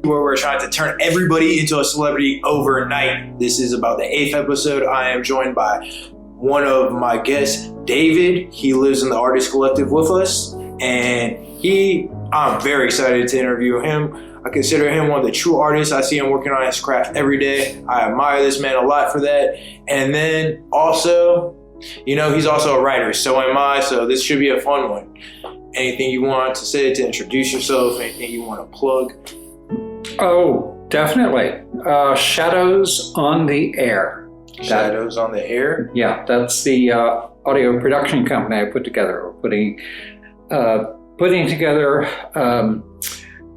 where we're trying to turn everybody into a celebrity overnight. This is about the 8th episode. I am joined by one of my guests, David. He lives in the Artist Collective with us, and I'm very excited to interview him. I consider him one of the true artists. I see him working on his craft every day. I admire this man a lot for that. And then also, he's also a writer. So am I. So this should be a fun one. Anything you want to say to introduce yourself? Anything you want to plug? Oh, definitely. Shadows on the Air. Shadows on the Air? Yeah, that's the audio production company I put together. We're putting together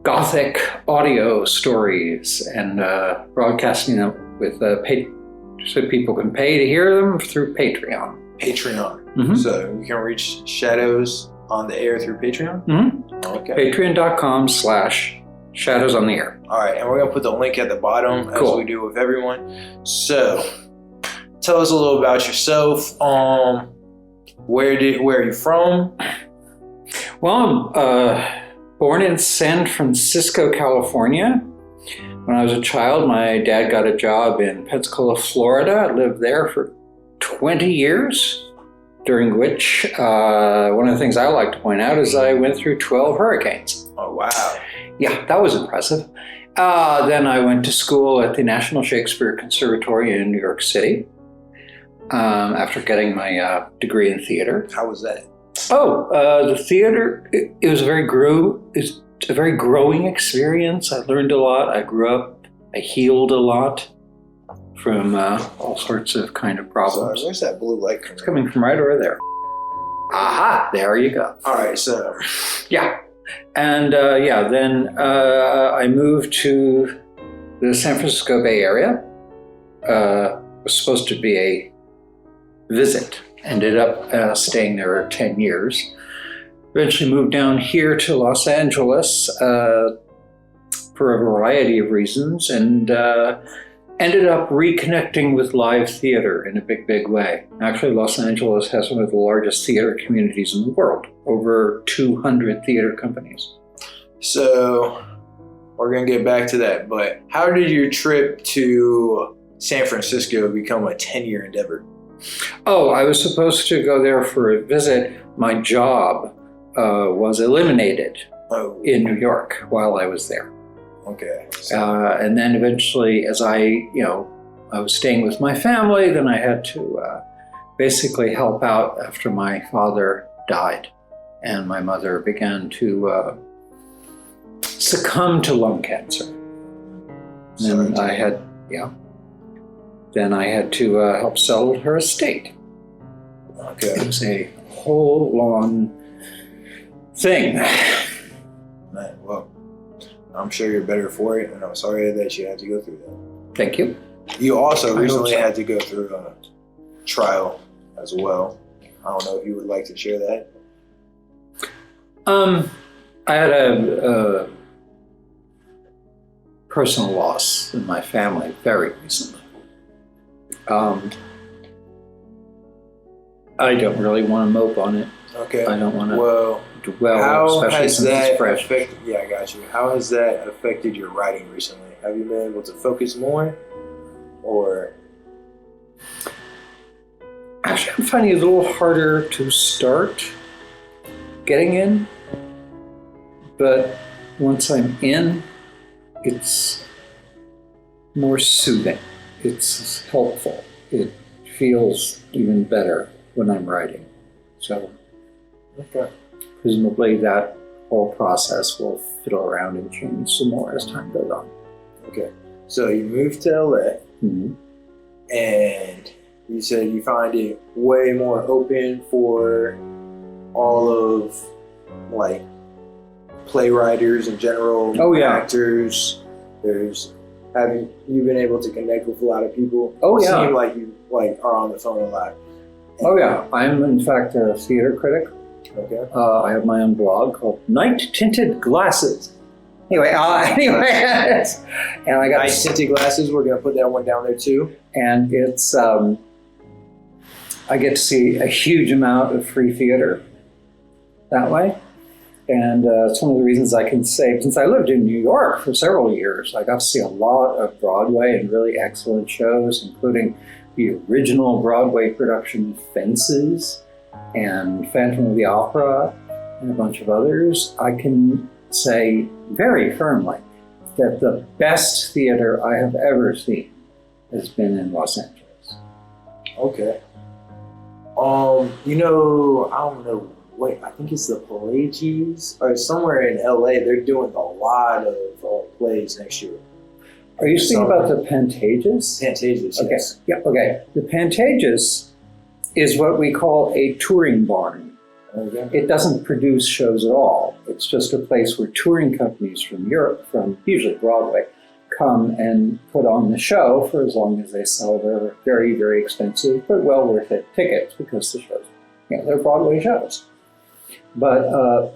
Gothic audio stories and broadcasting them with so people can pay to hear them through Patreon. Mm-hmm. So you can reach Shadows on the Air through Patreon? Mm-hmm. Okay. Patreon.com/Shadows on the Air. All right, and we're going to put the link at the bottom as we do with everyone. So tell us a little about yourself. Where are you from? Well, I'm born in San Francisco, California. When I was a child, my dad got a job in Pensacola, Florida. I lived there for 20 years, during which one of the things I like to point out is I went through 12 hurricanes. Oh, wow. Yeah, that was impressive. Then I went to school at the National Shakespeare Conservatory in New York City after getting my degree in theater. How was that? The theater, it was a very growing experience. I learned a lot. I grew up. I healed a lot from all sorts of kind of problems. Sorry, where's that blue light? It's coming from right over there. Aha, there you go. All right, so. Yeah. And then I moved to the San Francisco Bay Area. It was supposed to be a visit. Ended up staying there 10 years. Eventually moved down here to Los Angeles for a variety of reasons, and ended up reconnecting with live theater in a big, big way. Actually, Los Angeles has one of the largest theater communities in the world, over 200 theater companies. So we're going to get back to that, but how did your trip to San Francisco become a 10-year endeavor? Oh, I was supposed to go there for a visit. My job was eliminated in New York while I was there. Okay. And then eventually, as I was staying with my family, then I had to basically help out after my father died and my mother began to succumb to lung cancer. And then I had to help settle her estate. Okay. It was a whole long thing. Man, well, I'm sure you're better for it, and I'm sorry that you had to go through that. Thank you. You also recently had to go through a trial as well. I don't know if you would like to share that. I had a personal loss in my family very recently. I don't really want to mope on it. Okay. I don't want to dwell, how especially has since that it's fresh. Yeah, I got you. How has that affected your writing recently? Have you been able to focus more, or? Actually, I'm finding it a little harder to start getting in, but once I'm in, it's more soothing. It's helpful. It feels even better when I'm writing. So, presumably that whole process will fiddle around and change some more as time goes on. Okay. So you moved to LA, mm-hmm. and you said you find it way more open for all of, like, playwriters in general, actors. Have you been able to connect with a lot of people? Oh, yeah. You seem like you are on the phone a lot. Oh, yeah. I'm, in fact, a theater critic. Okay. I have my own blog called Night Tinted Glasses. Anyway, and I got Night Tinted Glasses. We're going to put that one down there, too. And it's, I get to see a huge amount of free theater that way. And it's one of the reasons I can say, since I lived in New York for several years, I got to see a lot of Broadway and really excellent shows, including the original Broadway production Fences and Phantom of the Opera and a bunch of others. I can say very firmly that the best theater I have ever seen has been in Los Angeles. Okay. I don't know. Wait, I think it's the Pelagies or somewhere in LA. They're doing a lot of plays next year. Are you speaking about the Pantages? Pantages, okay. Yes. Yeah, okay. The Pantages is what we call a touring barn. Okay. It doesn't produce shows at all. It's just a place where touring companies from Europe, from usually Broadway, come and put on the show for as long as they sell their very, very expensive but well worth it tickets, because the shows, they're Broadway shows. But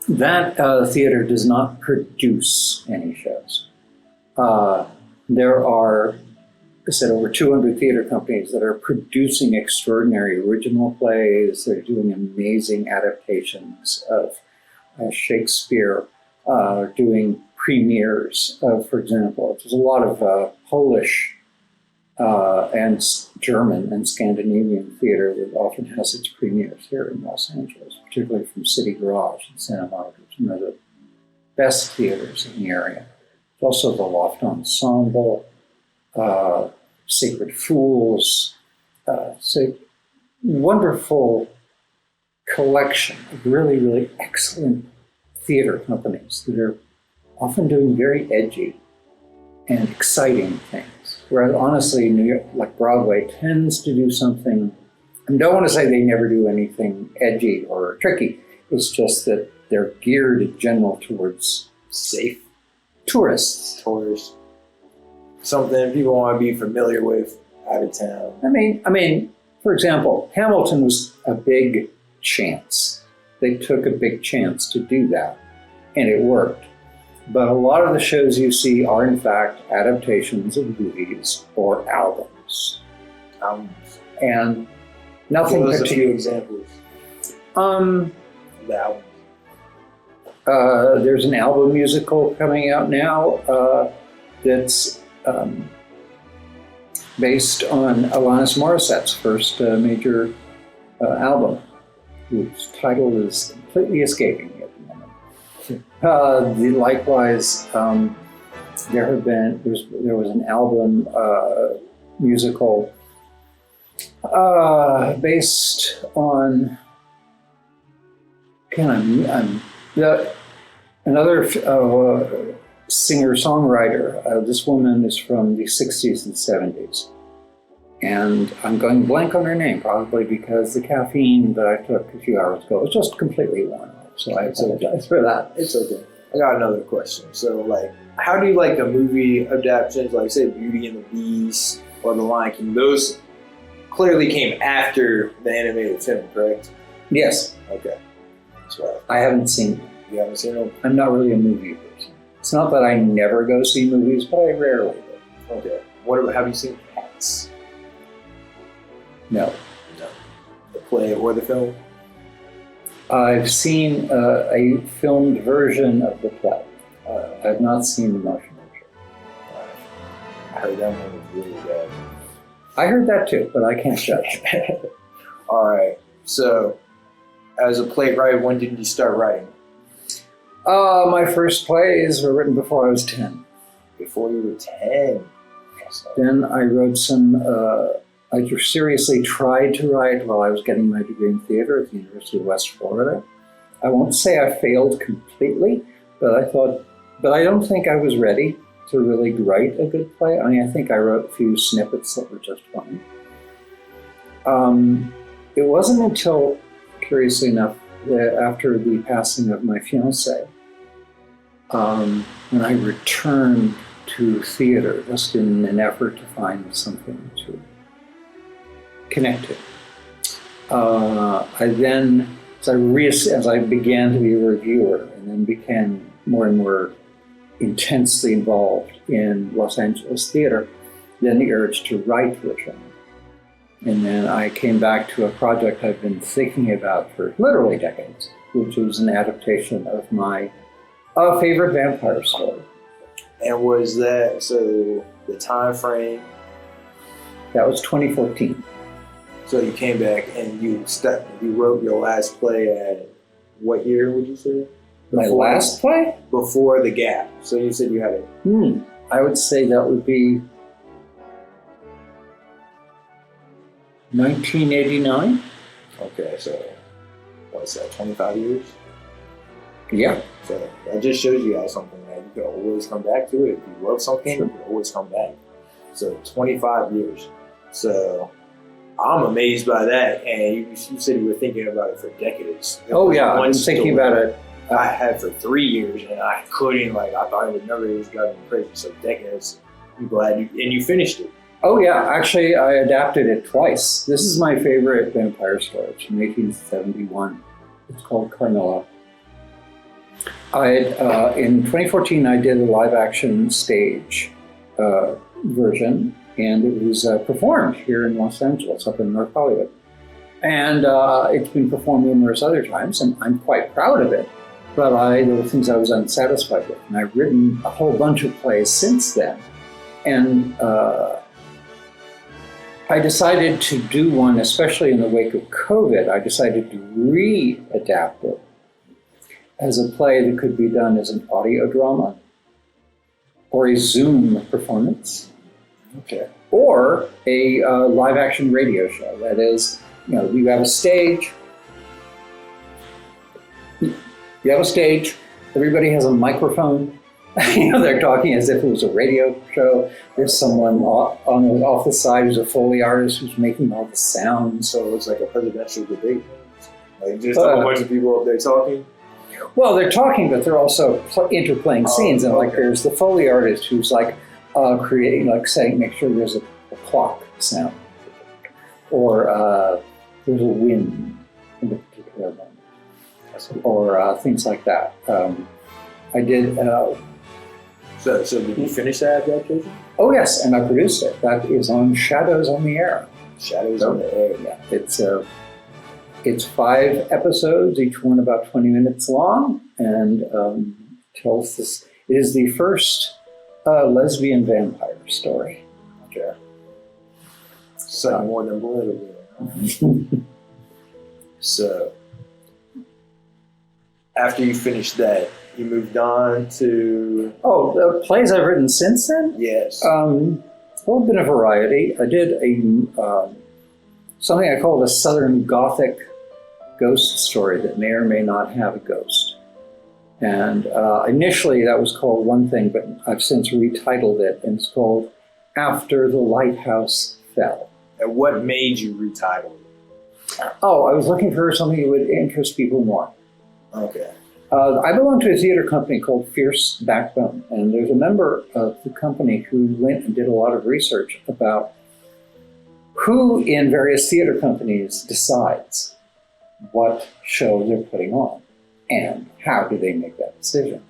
that theater does not produce any shows. There are, I said, over 200 theater companies that are producing extraordinary original plays. They're doing amazing adaptations of Shakespeare, doing premieres of, for example, there's a lot of Polish and German and Scandinavian theater that often has its premieres here in Los Angeles, particularly from City Garage in Santa Monica, which is one of the best theaters in the area. Also the Loft Ensemble, Sacred Fools. It's a wonderful collection of really, really excellent theater companies that are often doing very edgy and exciting things. Whereas honestly, New York, like Broadway, tends to do something, I don't want to say they never do anything edgy or tricky. It's just that they're geared in general towards Safe tourists. Something people want to be familiar with out of town. I mean, for example, Hamilton was a big chance. They took a big chance to do that, and it worked. But a lot of the shows you see are, in fact, adaptations of movies or albums. And nothing Give us a particular. few examples. The albums. There's an album musical coming out now that's based on Alanis Morissette's first major album, whose title is completely escaping me at the moment. Likewise, there was an album musical based on another singer-songwriter. This woman is from the 60s and 70s. And I'm going blank on her name, probably because the caffeine that I took a few hours ago was just completely worn off. So I apologize for that. It's okay. I got another question. So, how do you like the movie adaptations, like, say, Beauty and the Beast or The Lion King? Those clearly came after the animated film, correct? Yes. Okay. That's right. I haven't seen them. You haven't seen them? I'm not really a movie person. It's not that I never go see movies, but I rarely do. Okay. Have you seen Cats? No. The play or the film? I've seen a filmed version of the play. I've not seen the motion picture. I heard that one was really bad. I heard that too, but I can't judge. All right. So, as a playwright, when did you start writing? My first plays were written before I was 10. Before you were 10? Then I wrote some, I seriously tried to write while I was getting my degree in theater at the University of West Florida. I won't say I failed completely, but I don't think I was ready to really write a good play. I think I wrote a few snippets that were just fine. It wasn't until, curiously enough, after the passing of my fiancée, when I returned to theater, just in an effort to find something to connect to. I then, as I began to be a reviewer and then became more and more intensely involved in Los Angeles theater, then the urge to write returned. And then I came back to a project I've been thinking about for literally decades, which is an adaptation of my favorite vampire story. And was that, so the time frame? That was 2014. So you came back and you wrote your last play at what year would you say? My last play? Before the gap. So you said you had it. I would say that would be 1989. Okay, so what's that, 25 years? Yeah. So that just shows you guys something that you can always come back to it. If you love something, Sure. you can always come back. So 25 years. So I'm amazed by that. And you said you were thinking about it for decades. Oh yeah, I've been thinking about it. I had for 3 years, and I couldn't, I thought it would never just got crazy. So decades, I'm glad you finished it. Oh yeah, actually I adapted it twice. This is my favorite vampire story. It's from 1871. It's called Carmilla. In 2014, I did a live action stage version, and it was performed here in Los Angeles, up in North Hollywood. And it's been performed numerous other times, and I'm quite proud of it. But there were things I was unsatisfied with. And I've written a whole bunch of plays since then. And I decided to do one, especially in the wake of COVID, I decided to re-adapt it as a play that could be done as an audio drama or a Zoom performance. Okay. Or a live action radio show. That is, you have a stage. You have a stage, everybody has a microphone. They're talking as if it was a radio show. There's someone off the side who's a Foley artist who's making all the sounds. So it looks like a presidential debate. Just a bunch of people up there talking. Well, they're talking, but they're also interplaying scenes. And there's the Foley artist who's creating, saying, make sure there's a clock sound. Or there's a wind in a particular moment. Or things like that. I did. So did you finish that adaptation? Oh yes, and I produced it. That is on Shadows on the Air. Shadows on the Air. Yeah, it's 5 episodes, each one about 20 minutes long, and tells this. It is the first lesbian vampire story. Okay. So more than blood. So. After you finished that, you moved on to... Oh, the plays I've written since then? Yes. A little bit of variety. I did something I called a Southern Gothic ghost story that may or may not have a ghost. And initially that was called one thing, but I've since retitled it, and it's called After the Lighthouse Fell. And what made you retitle it? Oh, I was looking for something that would interest people more. Okay. I belong to a theater company called Fierce Backbone, and there's a member of the company who went and did a lot of research about who in various theater companies decides what show they're putting on and how do they make that decision.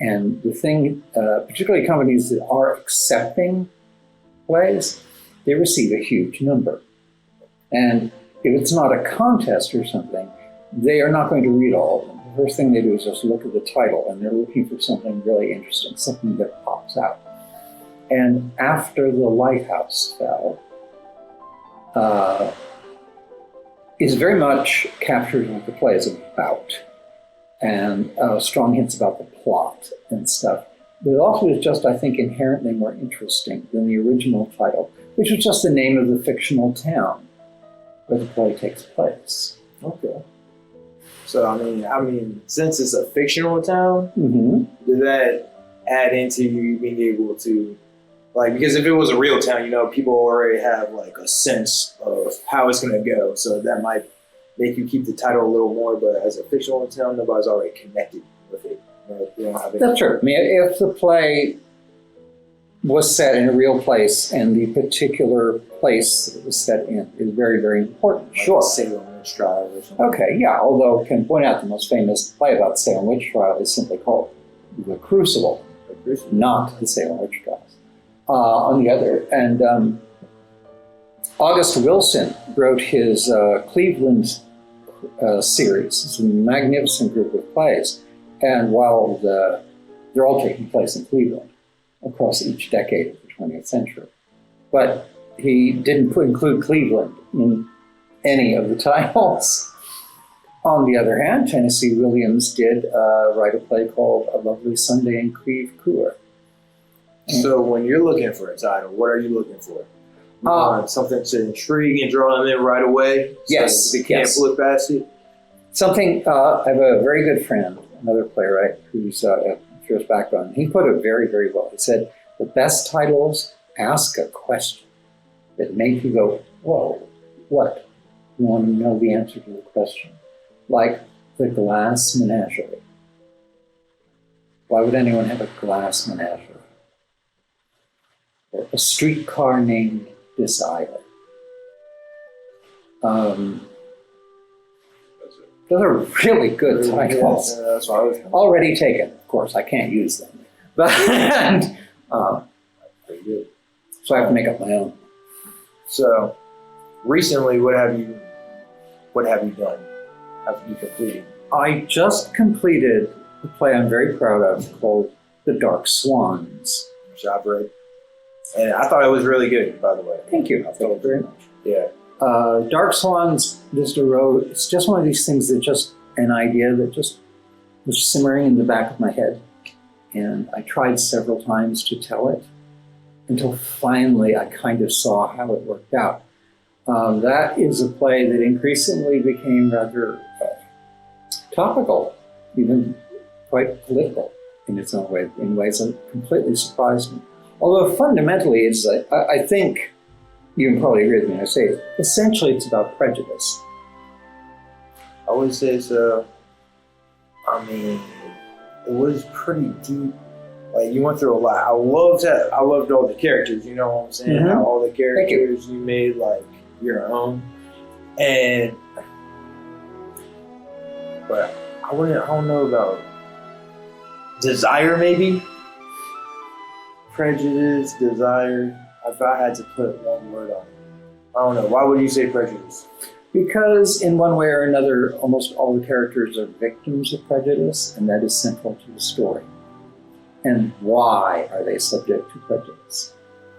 And the thing, particularly companies that are accepting plays, they receive a huge number. And if it's not a contest or something, they are not going to read all of them. The first thing they do is just look at the title, and they're looking for something really interesting, something that pops out. And After the Lighthouse Fell is very much captures what the play is about, and strong hints about the plot and stuff. But it also is just, I think, inherently more interesting than the original title, which was just the name of the fictional town where the play takes place. Okay. So, I mean, since it's a fictional town, did that add into you being able to, because if it was a real town, people already have, a sense of how it's going to go. So that might make you keep the title a little more, but as a fictional town, nobody's already connected with it. They don't have That's true. I mean, if the play was set in a real place and the particular place that it was set in is very, very important. Sure. Salem Witch Trial or something. Okay, yeah, although I can point out the most famous play about Salem Witch Trial is simply called The Crucible, not the Salem Witch Trials. On the other, and August Wilson wrote his Cleveland series. It's a magnificent group of plays. And while they're all taking place in Cleveland across each decade of the 20th century. But he didn't include Cleveland in any of the titles. On the other hand, Tennessee Williams did write a play called A Lovely Sunday in Creve Coeur. So when you're looking for a title, what are you looking for? You want something to intrigue and draw them in right away? So yes. they can't look past it? Something, I have a very good friend, another playwright who's a fierce background. He put it very, very well. He said, the best titles ask a question that make you go, whoa, what? You want to know the answer to the question. Like the Glass Menagerie. Why would anyone have a glass menagerie? Or a streetcar named Desire. Those are really good titles. Yeah, that's what I was thinking. Already taken, of course. I can't use them. But Pretty good. so I have to make up my own. So recently, what have you done? Have you completed? I just completed a play I'm very proud of called The Dark Swans. Which I've read. And I thought it was really good, by the way. Thank you. Thank you very much. Yeah. Dark Swans, it's just one of these things that just an idea that just was simmering in the back of my head. And I tried several times to tell it until finally I kind of saw how it worked out. That is a play that increasingly became rather topical, even quite political in its own way, in ways that completely surprised me. Although fundamentally, it's, I think, you can probably agree with me when I say it, essentially it's about prejudice. I would say so. I mean, it was pretty deep. Like, you went through a lot. I loved all the characters, you know what I'm saying? Mm-hmm. How all the characters you made, like, your own. But I don't know about desire, maybe? Prejudice, desire. If I had to put one word on it. I don't know. Why would you say prejudice? Because in one way or another, almost all the characters are victims of prejudice, and that is central to the story. And why are they subject to prejudice?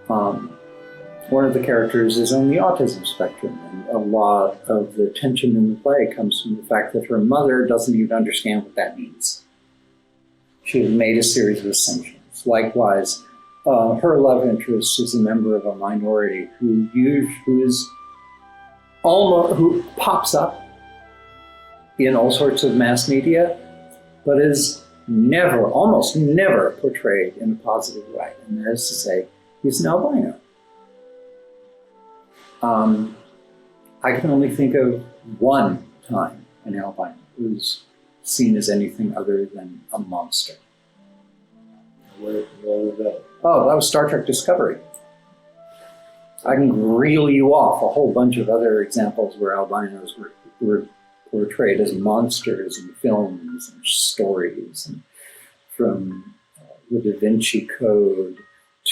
One of the characters is on the autism spectrum, and a lot of the tension in the play comes from the fact that her mother doesn't even understand what that means. She has made a series of assumptions. Likewise, her love interest is a member of a minority who pops up in all sorts of mass media, but is almost never portrayed in a positive way. And that is to say, he's an albino. I can only think of one time an albino who's seen as anything other than a monster. Where was that? Oh, that was Star Trek Discovery. I can reel you off a whole bunch of other examples where albinos were portrayed as monsters in films and stories, and from the Da Vinci Code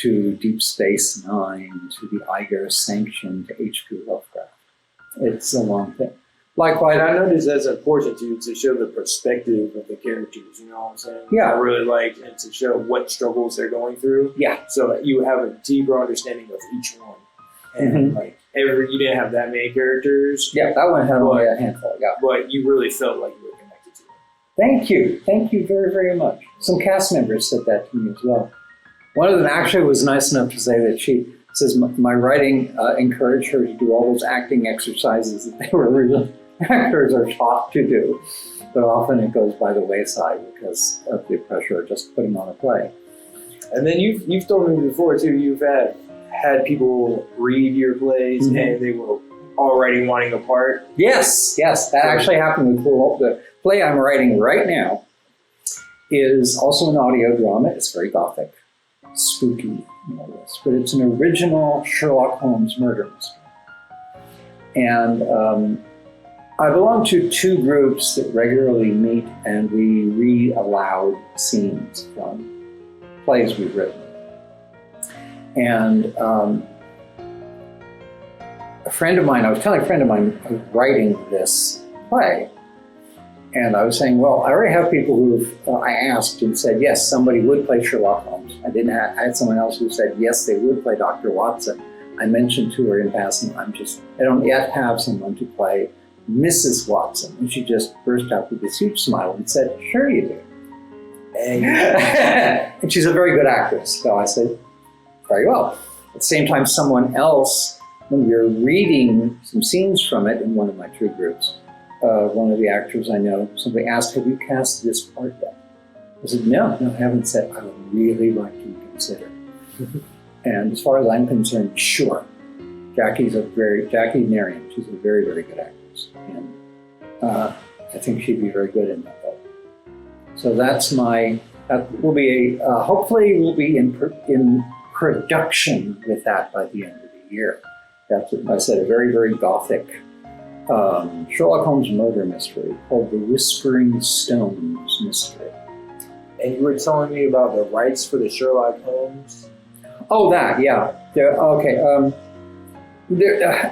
to Deep Space Nine to the Iger Sanction to H.P. Lovecraft. It's a long thing. Likewise, I noticed that's important to show the perspective of the characters, you know what I'm saying? Yeah. I really like and to show what struggles they're going through. Yeah. So that you have a deeper understanding of each one. And like you didn't have that many characters. Yeah, that one had only a handful, yeah. But you really felt like you were connected to them. Thank you. Thank you very, very much. Some cast members said that to me as well. One of them actually was nice enough to say that she says my writing encouraged her to do all those acting exercises that they were real actors are taught to do. But often it goes by the wayside because of the pressure of just putting on a play. And then you've told me before too, you've had people read your plays and they were already wanting a part. Yes, that actually happened with the play I'm writing right now is also an audio drama. It's very gothic, spooky, more or less, but it's an original Sherlock Holmes murder mystery. And I belong to two groups that regularly meet and we read aloud scenes from plays we've written. And a friend of mine, I was telling a friend of mine, I was writing this play? And I was saying, well, I already have people I asked and said, yes, somebody would play Sherlock Holmes. I had someone else who said, yes, they would play Dr. Watson. I mentioned to her in passing, I don't yet have someone to play Mrs. Watson. And she just burst out with this huge smile and said, sure you do. And she's a very good actress. So I said, very well. At the same time, someone else, when you're reading some scenes from it in one of my true groups, one of the actors I know, somebody asked, have you cast this part yet? I said, no, I haven't said, I would really like to consider. And as far as I'm concerned, sure. Jackie Narian, she's a very, very good actress. And I think she'd be very good in that role. So that will be hopefully we'll be in production with that by the end of the year. That's what I said, a very, very gothic Sherlock Holmes murder mystery called The Whispering Stones Mystery. And you were telling me about the rights for the Sherlock Holmes? Oh, that, yeah.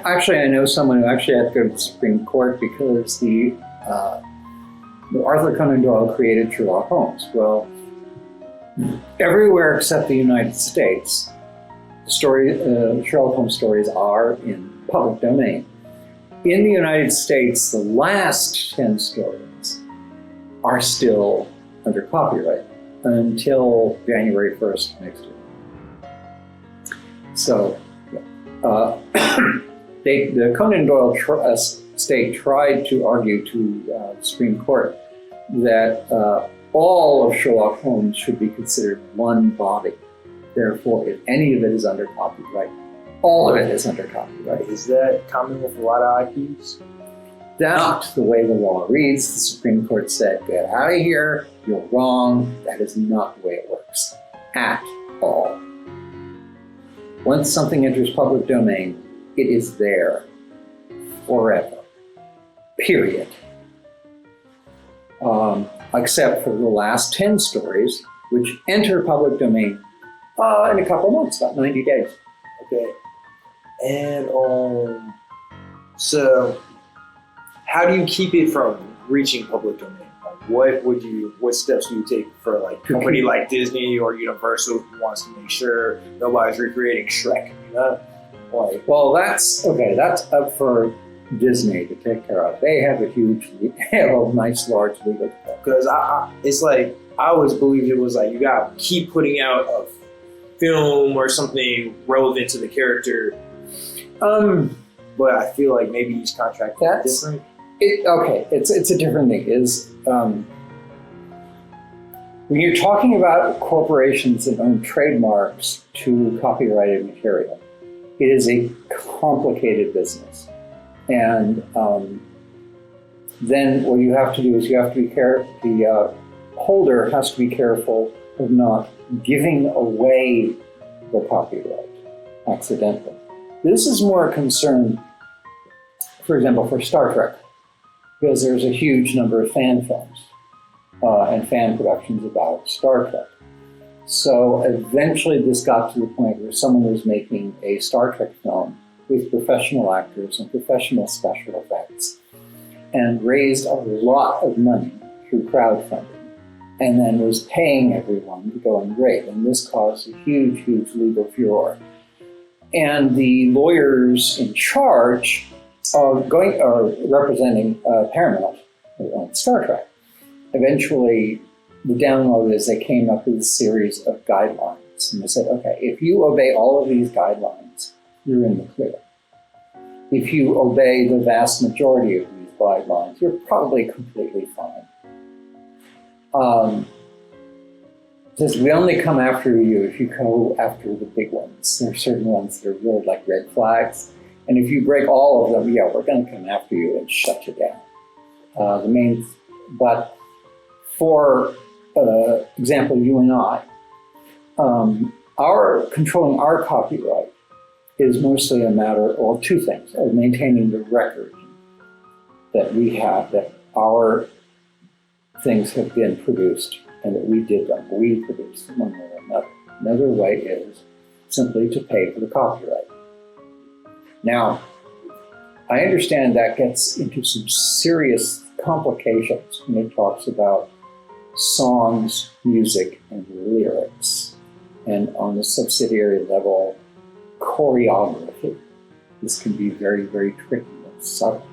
Actually, I know someone who actually had to go to the Supreme Court because the Arthur Conan Doyle created Sherlock Holmes. Well, everywhere except the United States, Sherlock Holmes stories are in public domain. In the United States, the last 10 stories are still under copyright until January 1st next year. So, the Conan Doyle estate tried to argue to the Supreme Court that all of Sherlock Holmes should be considered one body. Therefore, if any of it is under copyright, all of it is under copyright. Is that common with a lot of IPs? That's the way the law reads. The Supreme Court said, get out of here, you're wrong. That is not the way it works at all. Once something enters public domain, it is there forever, period. Except for the last 10 stories, which enter public domain in a couple months, about 90 days. Okay. And so how do you keep it from reaching public domain? Like what steps do you take for like a company like Disney or Universal who wants to make sure nobody's recreating Shrek, you know? Like, well, that's up for Disney to take care of. They have a nice large legal department. Because it's like, I always believed it was like, you gotta keep putting out a film or something relevant to the character. But I feel like maybe each contract is different. It's a different thing. When you're talking about corporations that own trademarks to copyrighted material, it is a complicated business. And then what you have to do is you have to be careful. The holder has to be careful of not giving away the copyright accidentally. This is more a concern, for example, for Star Trek, because there's a huge number of fan films and fan productions about Star Trek. So eventually this got to the point where someone was making a Star Trek film with professional actors and professional special effects and raised a lot of money through crowdfunding and then was paying everyone to go and rate. And this caused a huge, huge legal furor. And the lawyers in charge are representing Paramount on Star Trek. Eventually, the download is they came up with a series of guidelines. And they said, okay, if you obey all of these guidelines, you're in the clear. If you obey the vast majority of these guidelines, you're probably completely fine. Says we only come after you if you go after the big ones. There are certain ones that are really like red flags. And if you break all of them, yeah, we're going to come after you and shut you down. But for example, you and I, controlling our copyright is mostly a matter of two things: of maintaining the record that we have, that our things have been produced and that we did them, we produced them one way or another. Another way is simply to pay for the copyright. Now, I understand that gets into some serious complications when it talks about songs, music, and lyrics. And on the subsidiary level, choreography. This can be very, very tricky and subtle.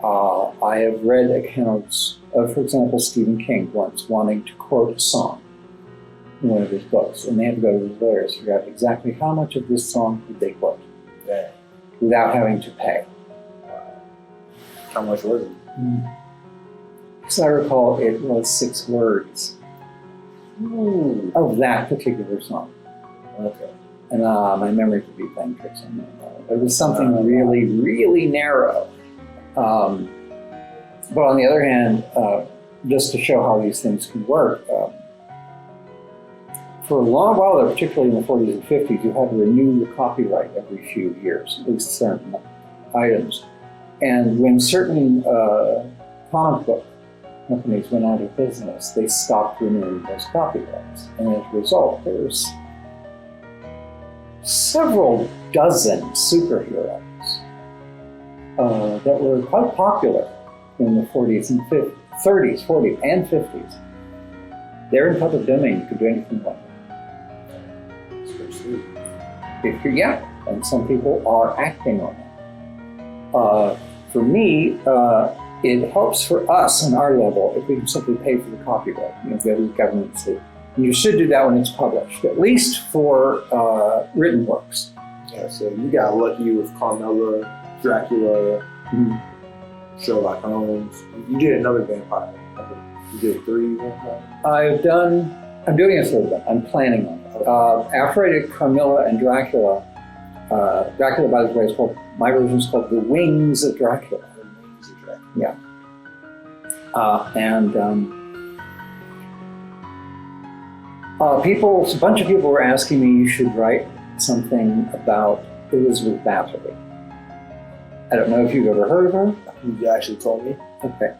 I have read accounts of, for example, Stephen King once wanting to quote a song in one of his books, and they had to go to the lawyers to figure out exactly how much of this song could they quote without having to pay. How much was it? As I recall, it was 6 words of that particular song. Okay. And my memory could be playing tricks on me. It was something really, really narrow. But on the other hand, just to show how these things can work, for a long while, particularly in the 40s and 50s, you had to renew the copyright every few years, at least certain items. And when certain comic book companies went out of business, they stopped renewing those copyrights. And as a result, there's several dozen superheroes that were quite popular in the 40s and 50s, 30s, 40s, and 50s. They're in public domain. You could do anything you want. If you're young, and some people are acting on it. For me, it helps for us on our level if we can simply pay for the copyright. You know, the government said, and you should do that when it's published, at least for written works. Yeah, so you got lucky with Carmella, Dracula, Sherlock Holmes. You did another vampire. You did 3 vampires? I'm doing a third one. I'm planning on it. After I did Carmilla and Dracula, Dracula, by the way, is called, my version is called The Wings of Dracula. The Wings of Dracula. Yeah. A bunch of people were asking me you should write something about Elizabeth Bathory. I don't know if you've ever heard of her. You actually told me. Okay.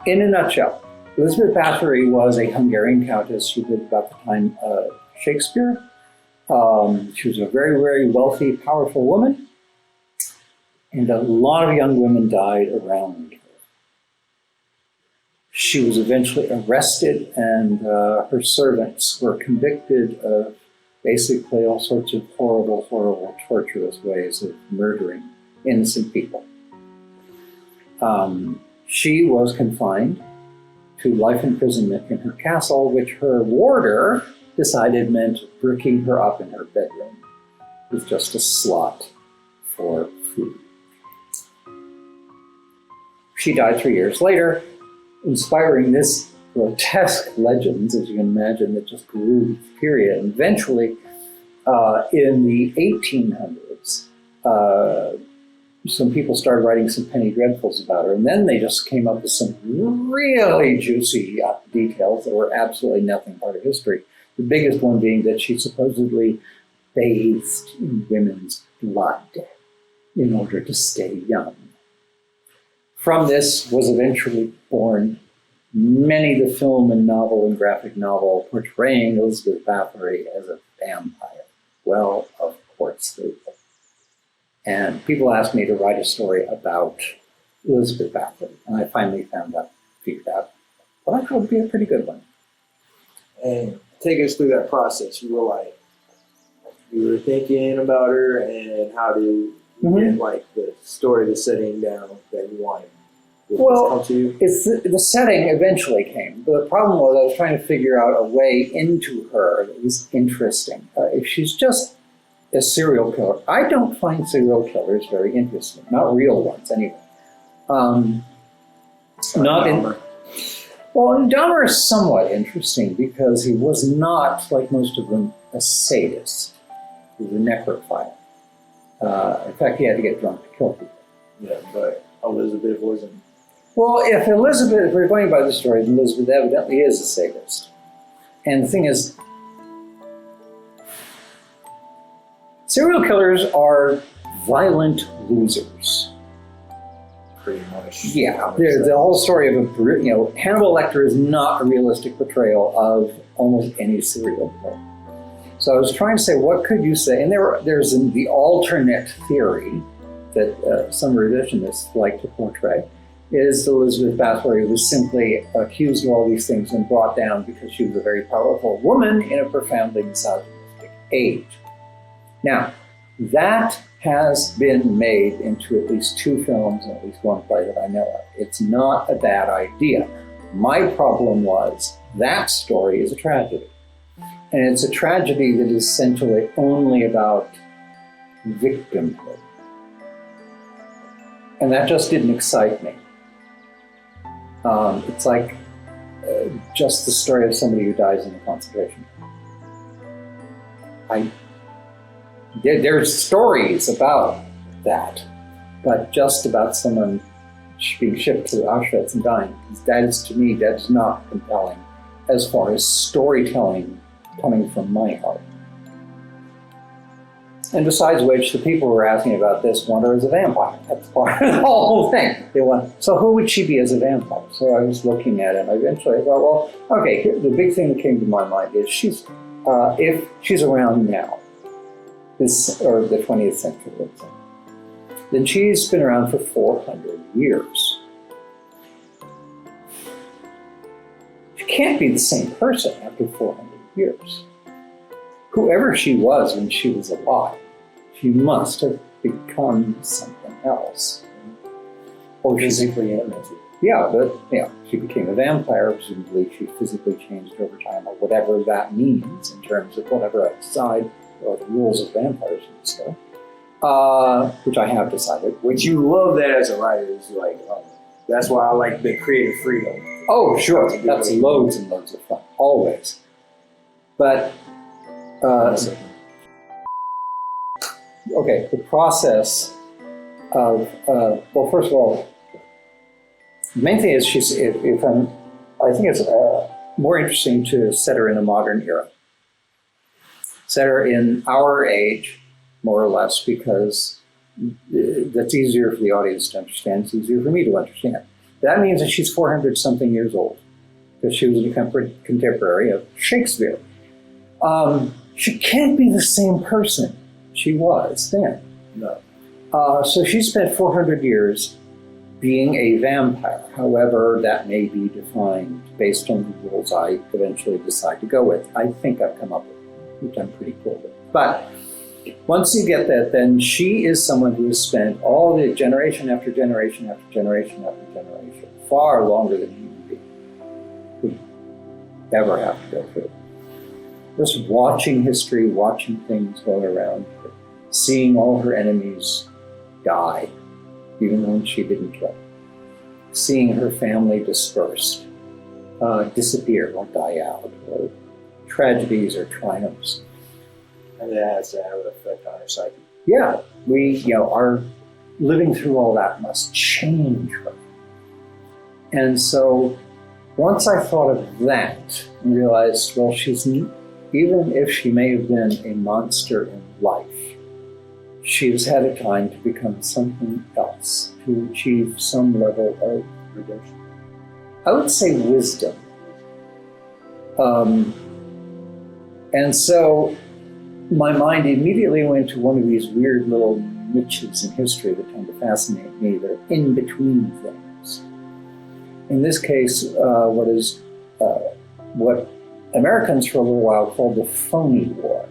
In a nutshell, Elizabeth Bathory was a Hungarian countess who lived about the time of Shakespeare. She was a very, very wealthy, powerful woman, and a lot of young women died around her. She was eventually arrested, and her servants were convicted of basically all sorts of horrible, horrible, torturous ways of murdering innocent people. She was confined to life imprisonment in her castle, which her warder decided meant bricking her up in her bedroom with just a slot for food. She died 3 years later, inspiring this grotesque legends, as you can imagine, that just grew with the period. And eventually, in the 1800s, some people started writing some penny dreadfuls about her, and then they just came up with some really juicy details that were absolutely nothing part of history. The biggest one being that she supposedly bathed in women's blood in order to stay young. From this was eventually born many the film and novel and graphic novel portraying Elizabeth Bathory as a vampire. Well, of course they did. And people asked me to write a story about Elizabeth Bathory, and I finally figured out what I thought would be a pretty good one. And take us through that process. You were thinking about her, and how to get the story, the setting down that you wanted. Well, the setting eventually came, but the problem was I was trying to figure out a way into her that was interesting. If she's just a serial killer, I don't find serial killers very interesting, not real ones anyway. Dahmer is somewhat interesting because he was not, like most of them, a sadist. He was a necrophile. In fact, he had to get drunk to kill people. Yeah, but Elizabeth wasn't. Well, if we're going by the story, Elizabeth evidently is a sadist. And the thing is, serial killers are violent losers. Pretty much. Yeah, the whole story of Hannibal Lecter is not a realistic portrayal of almost any serial killer. So I was trying to say, what could you say? And there's the alternate theory that some revisionists like to portray is Elizabeth Bathory was simply accused of all these things and brought down because she was a very powerful woman in a profoundly misogynistic age. Now, that has been made into at least 2 films and at least 1 play that I know of. It's not a bad idea. My problem was that story is a tragedy. And it's a tragedy that is essentially only about victimhood. And that just didn't excite me. It's like just the story of somebody who dies in a concentration camp. There's stories about that, but just about someone being shipped to Auschwitz and dying, that is, to me, that's not compelling as far as storytelling coming from my heart. And besides which, the people who are asking about this want her as a vampire. That's part of the whole thing. They want, so who would she be as a vampire? So I was looking at it, and eventually I thought, well, okay, the big thing that came to my mind is if she's around now, or the 20th century, let's say, then she's been around for 400 years. She can't be the same person after 400 years. Whoever she was when she was alive, she must have become something else. Or physically animated. Yeah, but she became a vampire. Presumably she physically changed over time, or whatever that means in terms of whatever I decide, or the rules of vampires and stuff, which I have decided. Which you love that as a writer, is like, that's why I like the creative freedom. Oh, sure, that's loads and loads of fun, always. But, okay, the process of, well, first of all, the main thing is I think it's more interesting to set her in a modern era. Set her in our age, more or less, because that's easier for the audience to understand. It's easier for me to understand. That means that she's 400-something years old, because she was a contemporary of Shakespeare. She can't be the same person she was then. No. So she spent 400 years being a vampire. However, that may be defined based on the rules I eventually decide to go with. I think I've come up with, which I'm pretty cool with. But once you get that, then she is someone who has spent all the generation after generation after generation after generation, far longer than human being could ever have to go through. Just watching history, watching things go around her, seeing all her enemies die, even when she didn't kill, seeing her family dispersed, disappear or die out, or tragedies or triumphs. And that has to have an effect on her psyche. Yeah, our living through all that must change her. And so once I thought of that and realized, well, even if she may have been a monster in life, she has had a time to become something else, to achieve some level of redemption. I would say wisdom. And so my mind immediately went to one of these weird little niches in history that tend to fascinate me, that are in between things. In this case, what Americans for a little while called the phony war.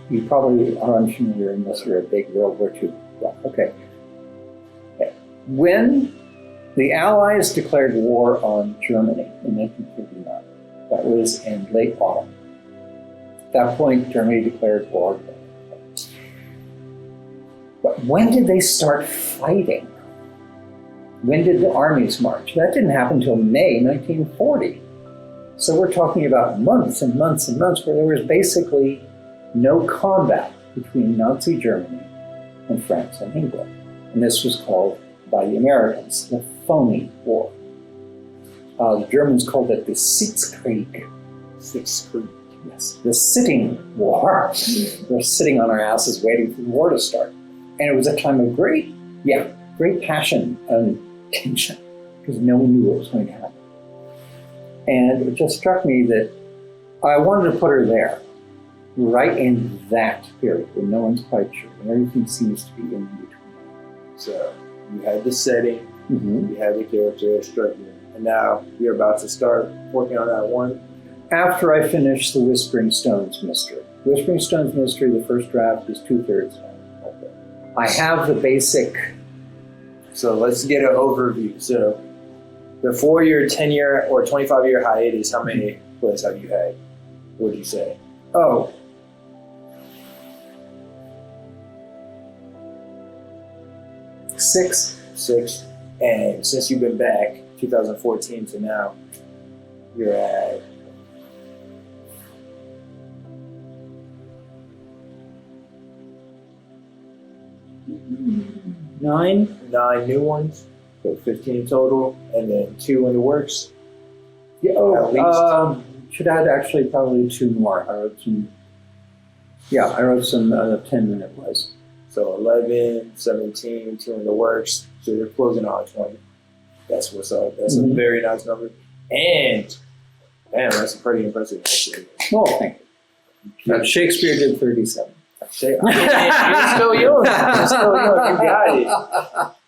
You probably are unfamiliar unless you're a big World War II. Well, okay. When the Allies declared war on Germany in 1939, that was in late autumn. At that point, Germany declared war. But when did they start fighting? When did the armies march? That didn't happen until May 1940. So we're talking about months and months and months where there was basically no combat between Nazi Germany and France and England. And this was called, by the Americans, the phony war. The Germans called it the Sitzkrieg. Sitzkrieg. Yes, the sitting war. We're sitting on our asses waiting for the war to start. And it was a time of great passion and tension, because no one knew what was going to happen. And it just struck me that I wanted to put her there, right in that period, when no one's quite sure, when everything seems to be in between. So you had the setting, Mm-hmm. you had the character structure, and now you're about to start working on that one. After I finish the Whispering Stones mystery. Whispering Stones mystery, the first draft is 2/3 done. Okay. I have the basic. So let's get an overview. So before your 10-year or 25-year hiatus, how many plays have you had? What would you say? Oh. Six. 6. And since you've been back, 2014 to now, you're at 9. 9 new ones, so 15 total, and then 2 in the works. Yeah, At least. Should add actually probably 2 more. I wrote some 10-minute plays. So 11, 17, 2 in the works. So you're closing on 20. That's what's up. That's a very nice number. And, damn, that's pretty impressive, actually. Oh, thank you. Shakespeare did 37. You're still young. You're still young. You got it.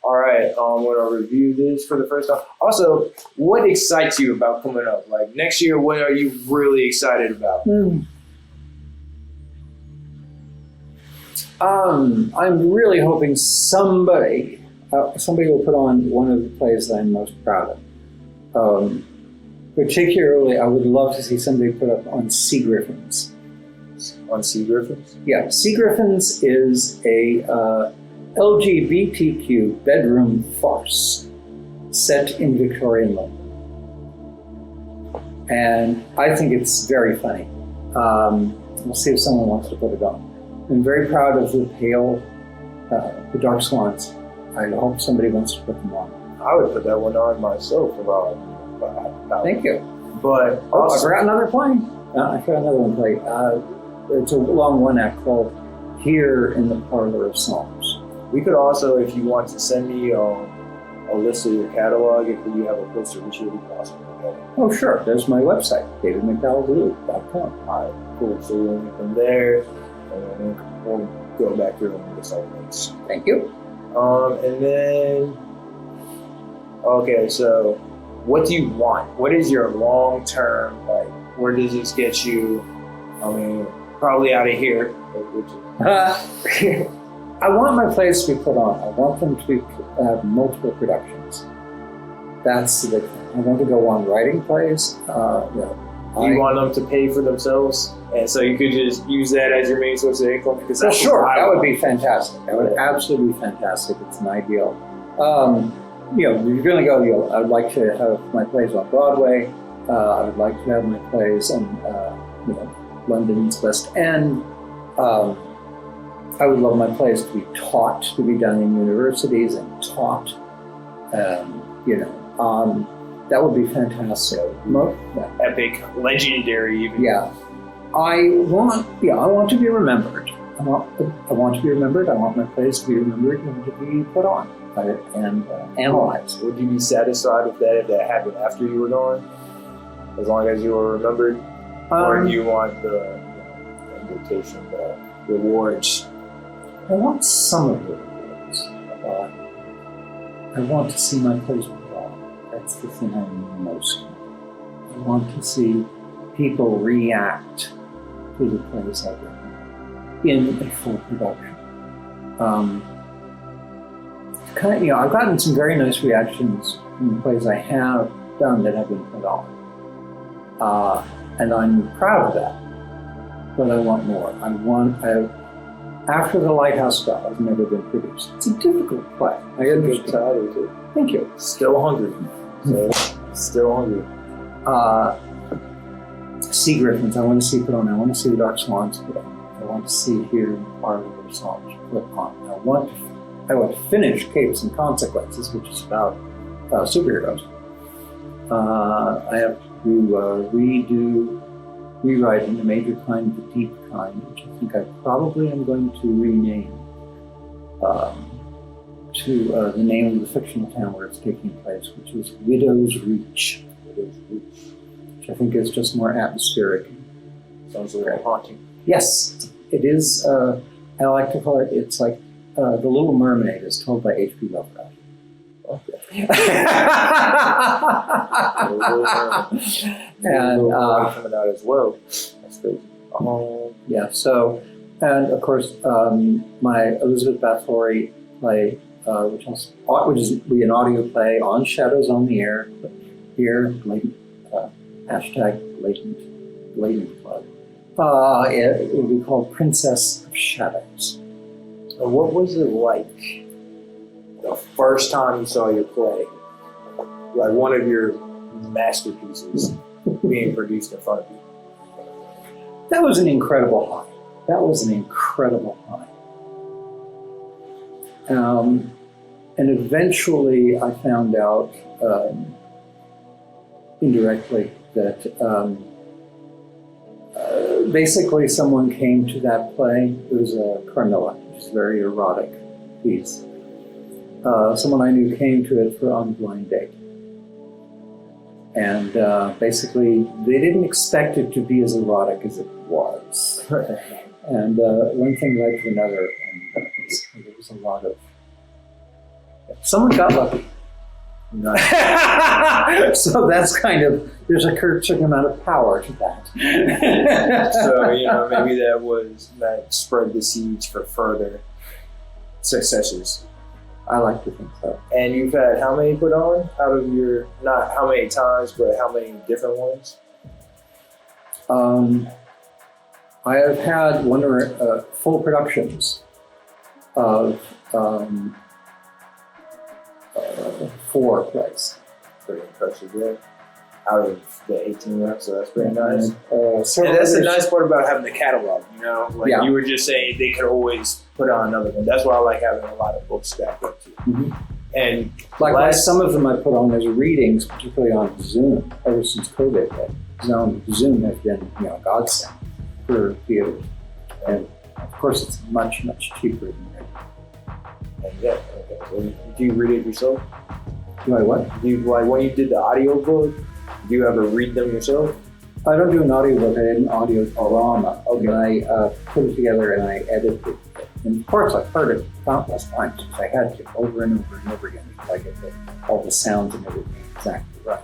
All right. I'm going to review this for the first time. Also, what excites you about coming up? Like, next year, what are you really excited about? I'm really hoping somebody will put on one of the plays that I'm most proud of. Particularly, I would love to see somebody put up on Sea Griffins. On Sea Griffins? Yeah, Sea Griffins is a LGBTQ bedroom farce set in Victorian London. And I think it's very funny. We'll see if someone wants to put it on. I'm very proud of the the Dark Swans. I hope somebody wants to put them on. I would put that one on myself about Thank you. But I also, forgot another play. I forgot another one play. It's a long one-act called Here in the Parlor of Songs. we could also, if you want to send me a list of your catalog, if you have a place to reach you, we can also do that. Oh, sure. There's my website, davidmcdowellblue.com. All right, cool. So we'll link from there, and then we'll go back through and list all the links. Thank you. And then, okay, so what do you want? What is your long-term, like, where does this get you? I mean, probably out of here. I want my plays to be put on. I want them to have multiple productions. That's the big thing. I want to go on writing plays. You want them to pay for themselves, and so you could just use that as your main source of income? Because that's sure, that would be fantastic. That would absolutely be fantastic. It's an ideal. You're going to go. I would like to have my plays on Broadway. I would like to have my plays on, London's West End. I would love my plays to be taught, to be done in universities and taught. That would be fantastic. Epic, legendary, even. Yeah, I want to be remembered. I want to be remembered. I want my plays to be remembered and to be put on and analyzed. Would you be satisfied with that if that happened after you were gone? As long as you were remembered? Or do you want the invitation, the rewards? I want some of the rewards. I want to see my plays put on. That's the thing I'm most. I want to see people react to the plays I've written in a full production. I've gotten some very nice reactions from the plays I have done that have been put on. And I'm proud of that. But I want more. After The Lighthouse Bell has never been produced. It's a difficult play. I understand. Thank you. Still hungry. Still hungry. Sea Griffins, I want to see put on. I want to see The Dark Swans put on. I want to see Here in the Parlor of Songs put on. I want to finish Capes and Consequences, which is about superheroes. I have to rewrite in the major kind, the deep kind, which I think I probably am going to rename to the name of the fictional town where it's taking place, which is Widow's Reach. Which I think is just more atmospheric. Sounds a little haunting. Yes, it is. I like to call it, it's like The Little Mermaid is told by H.P. Lovecraft. Okay. And coming out as well. That's crazy. yeah, so, and of course, my Elizabeth Bathory play, which is an audio play on Shadows on the Air, here, latent, hashtag latent plug. It will be called Princess of Shadows. What was it like the first time you saw your play? Like one of your masterpieces being produced in front of you? That was an incredible high. That was an incredible high. And eventually I found out indirectly that basically someone came to that play. It was a Carmilla, which is a very erotic piece. Someone I knew came to it on a blind date. And basically, they didn't expect it to be as erotic as it was. And one thing led to another, and there was a lot of... Someone got lucky. Nice. So that's kind of, there's a certain amount of power to that. So, maybe that spread the seeds for further successes. I like to think so. And you've had how many put on out of your, not how many times, but how many different ones? I have had one or full productions of 4 plays. Pretty impressive, yeah. Out of the 18 reps, so that's pretty nice. And that's the nice part about having the catalog, Yeah. You were just saying they could always put on another one. That's why I like having a lot of books stacked up too. Mm-hmm. And likewise, some of them I put on as readings, particularly on Zoom, ever since COVID hit. Zoom has been, a godsend for theater. And of course, it's much, much cheaper than writing. And yeah, okay. So do you read it yourself? Do I what? Do you, like when you did the audio book, do you ever read them yourself? I don't do an audiobook, I did an audio drama. Okay. And I put it together and I edited it. And of course, I've heard it countless times because I had to over and over and over again until I get all the sounds and everything exactly right.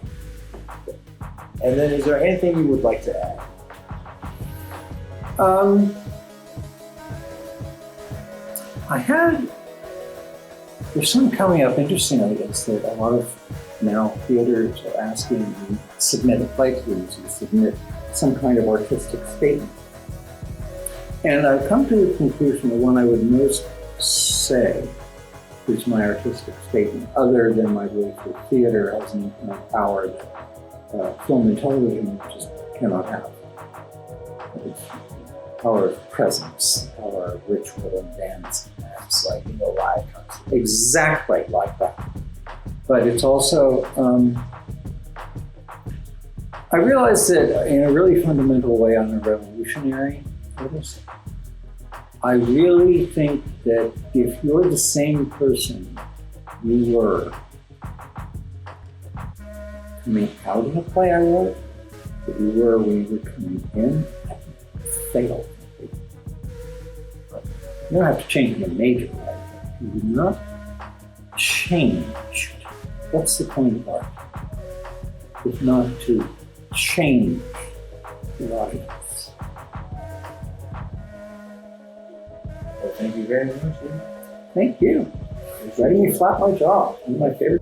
And then is there anything you would like to add? There's something coming up interestingly is that a lot of now theaters are asking you to submit a play to you to submit some kind of artistic statement. And I've come to the conclusion that one I would most say is my artistic statement, other than my belief that theater has an power that film and television just cannot have. It's power of presence, power of ritual and dance, and that's like live concert. Exactly like that. But it's also, I realized that in a really fundamental way I'm a revolutionary artist. I really think that if you're the same person you were coming out of the play I wrote, that you were when you were coming in, I think it's fatal. You don't have to change in a major way. You do not change. What's the point of art? If not to change the audience. Well, thank you very much. Thank you. Letting me flap my jaw. One of my favorite.